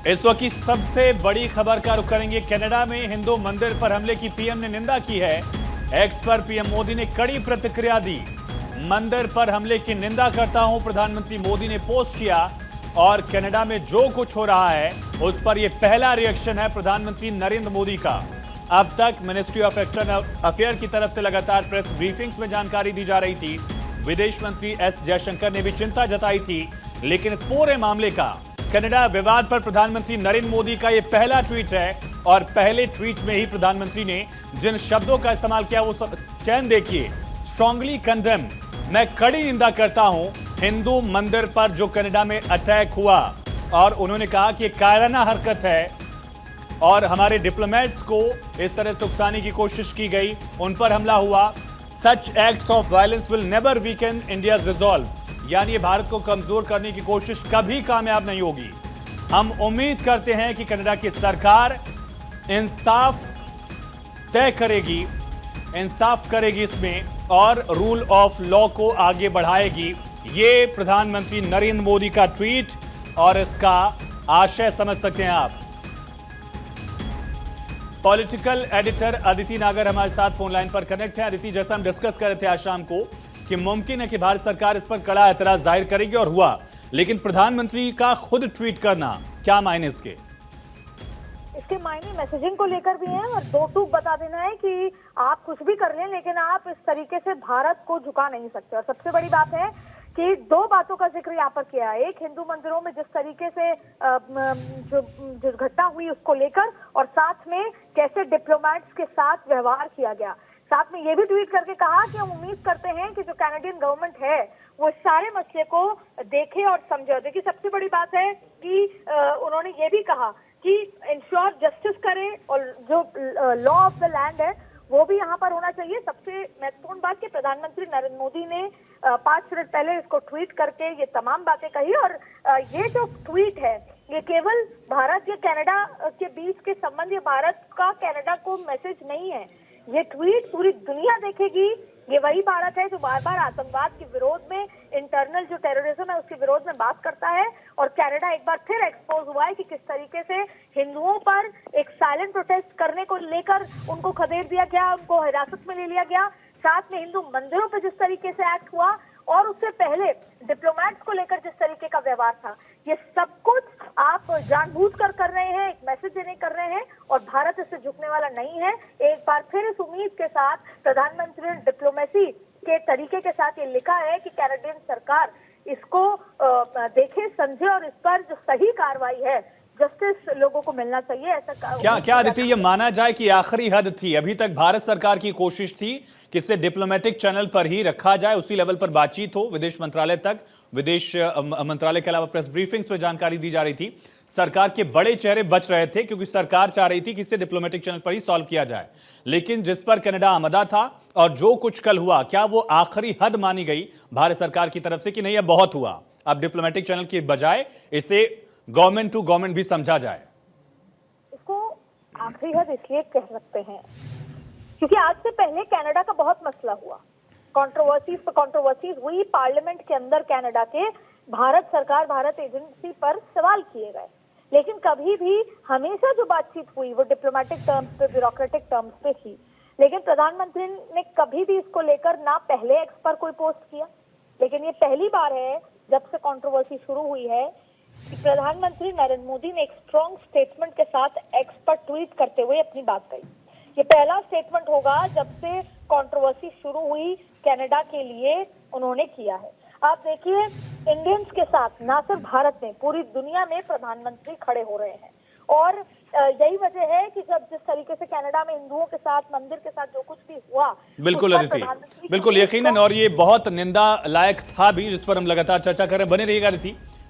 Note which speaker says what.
Speaker 1: इस वक्त की सबसे बड़ी खबर का रुख करेंगे। कनाडा में हिंदू मंदिर पर हमले की पीएम ने निंदा की है। एक्स पर पीएम मोदी ने कड़ी प्रतिक्रिया दी। मंदिर पर हमले की निंदा करता हूं, प्रधानमंत्री मोदी ने पोस्ट किया। और कनाडा में जो कुछ हो रहा है उस पर यह पहला रिएक्शन है प्रधानमंत्री नरेंद्र मोदी का। अब तक मिनिस्ट्री ऑफ एक्सटर्नल अफेयर की तरफ से लगातार प्रेस ब्रीफिंग्स में जानकारी दी जा रही थी। विदेश मंत्री एस जयशंकर ने भी चिंता जताई थी, लेकिन इस पूरे मामले का कनाडा विवाद पर प्रधानमंत्री नरेंद्र मोदी का यह पहला ट्वीट है। और पहले ट्वीट में ही प्रधानमंत्री ने जिन शब्दों का इस्तेमाल किया वो चयन देखिए। स्ट्रांगली कंडेम, मैं कड़ी निंदा करता हूं हिंदू मंदिर पर जो कनाडा में अटैक हुआ। और उन्होंने कहा कि कायराना हरकत है और हमारे डिप्लोमेट्स को इस तरह से उकसाने की कोशिश की गई, उन पर हमला हुआ। सच acts of violence will never weaken India's resolve, यानी भारत को कमजोर करने की कोशिश कभी कामयाब नहीं होगी। हम उम्मीद करते हैं कि कनाडा की सरकार इंसाफ तय करेगी, इंसाफ करेगी इसमें और रूल ऑफ लॉ को आगे बढ़ाएगी। ये प्रधानमंत्री नरेंद्र मोदी का ट्वीट और इसका आशय समझ सकते हैं आप। पॉलिटिकल एडिटर अदिति नागर हमारे साथ फोन लाइन पर कनेक्ट है। अदिति, जैसा हम डिस्कस कर रहे थे आज शाम को कि मुमकिन है कि भारत सरकार इस पर कड़ा एतराज जाहिर करेगी और हुआ, लेकिन प्रधानमंत्री का खुद ट्वीट करना, क्या मायने इसके
Speaker 2: मायने मैसेजिंग को लेकर भी हैं और दो टूक बता देना है कि आप कुछ भी कर लें लेकिन आप इस तरीके से भारत को झुका नहीं सकते। और सबसे बड़ी बात है कि दो बातों का जिक्र यहाँ पर किया है। एक, हिंदू मंदिरों में जिस तरीके से जो घटना हुई उसको लेकर, और साथ में कैसे डिप्लोमेट्स के साथ व्यवहार किया गया। साथ में ये भी ट्वीट करके कहा कि हम उम्मीद करते हैं कि जो कैनेडियन गवर्नमेंट है वो इस सारे मसले को देखे और समझे। देखिए, सबसे बड़ी बात है कि उन्होंने ये भी कहा कि इंश्योर जस्टिस करें और जो लॉ ऑफ द लैंड है वो भी यहाँ पर होना चाहिए। सबसे महत्वपूर्ण बात कि प्रधानमंत्री नरेंद्र मोदी ने 5 मिनट पहले इसको ट्वीट करके ये तमाम बातें कही। और ये जो ट्वीट है ये केवल भारत या कनाडा के बीच के संबंध या भारत का कनाडा को मैसेज नहीं है। ये ट्वीट पूरी दुनिया देखेगी। ये वही भारत है जो बार बार आतंकवाद के विरोध में, इंटरनल जो टेररिज्म है उसके विरोध में बात करता है। और कनाडा एक बार फिर एक्सपोज हुआ है कि किस तरीके से हिंदुओं पर एक साइलेंट प्रोटेस्ट करने को लेकर उनको खदेड़ दिया गया, उनको हिरासत में ले लिया गया। साथ में हिंदू मंदिरों पर जिस तरीके से एक्ट हुआ और उससे पहले डिप्लोमेट्स को लेकर जिस तरीके का व्यवहार था, ये सब कुछ आप जानबूझकर कर रहे हैं, एक मैसेज देने कर रहे हैं और भारत इससे झुकने वाला नहीं है। एक बार फिर इस उम्मीद के साथ प्रधानमंत्री ने डिप्लोमेसी के तरीके के साथ ये लिखा है कि कैनेडियन सरकार इसको देखे, समझे और इस पर जो सही कार्रवाई है, जस्टिस लोगों को मिलना चाहिए। ऐसा
Speaker 1: क्या अदिति ये माना जाए कि आखिरी हद थी? अभी तक भारत सरकार की कोशिश थी कि इसे डिप्लोमेटिक चैनल पर ही रखा जाए, उसी लेवल पर बातचीत हो, विदेश मंत्रालय तक, विदेश मंत्रालय के अलावा प्रेस ब्रीफिंग्स में जानकारी दी जा रही थी। सरकार के बड़े चेहरे बच रहे थे क्योंकि सरकार चाह रही थी कि इसे डिप्लोमेटिक चैनल पर ही सॉल्व किया जाए। लेकिन जिस पर कनाडा आमदा था और जो कुछ कल हुआ, क्या वो आखिरी हद मानी गई भारत सरकार की तरफ से कि नहीं अब बहुत हुआ, अब डिप्लोमेटिक चैनल की बजाय इसे गवर्नमेंट टू गवर्नमेंट भी समझा जाए?
Speaker 2: इसको आखिरी हद इसलिए कह सकते हैं क्योंकि आज से पहले कनाडा का बहुत मसला हुआ, कंट्रोवर्सीज हुई पार्लियामेंट के अंदर। कनाडा के भारत सरकार, भारत एजेंसी पर सवाल किए गए, लेकिन कभी भी हमेशा जो बातचीत हुई वो डिप्लोमेटिक टर्म्स पे, ब्यूरोक्रेटिक टर्म्स पे थी। लेकिन प्रधानमंत्री ने कभी भी इसको लेकर ना पहले एक्स पर कोई पोस्ट किया, लेकिन ये पहली बार है जब से कंट्रोवर्सी शुरू हुई है कि प्रधानमंत्री नरेंद्र मोदी ने एक स्ट्रॉन्ग स्टेटमेंट के साथ एक्स पर ट्वीट करते हुए अपनी बात कही। ये पहला स्टेटमेंट होगा जब से कंट्रोवर्सी शुरू हुई कनाडा के लिए उन्होंने किया है। आप देखिए, इंडियंस के साथ ना सिर्फ भारत में, पूरी दुनिया में प्रधानमंत्री खड़े हो रहे हैं। और यही वजह है कि जब जिस तरीके से कनाडा में हिंदुओं के साथ, मंदिर के साथ जो कुछ भी हुआ,
Speaker 1: बिल्कुल अदिति, बिल्कुल यकीनन, और ये बहुत निंदा लायक था भी, जिस पर हम लगातार चर्चा कर रहे हैं। बने रहिएगा अदिति।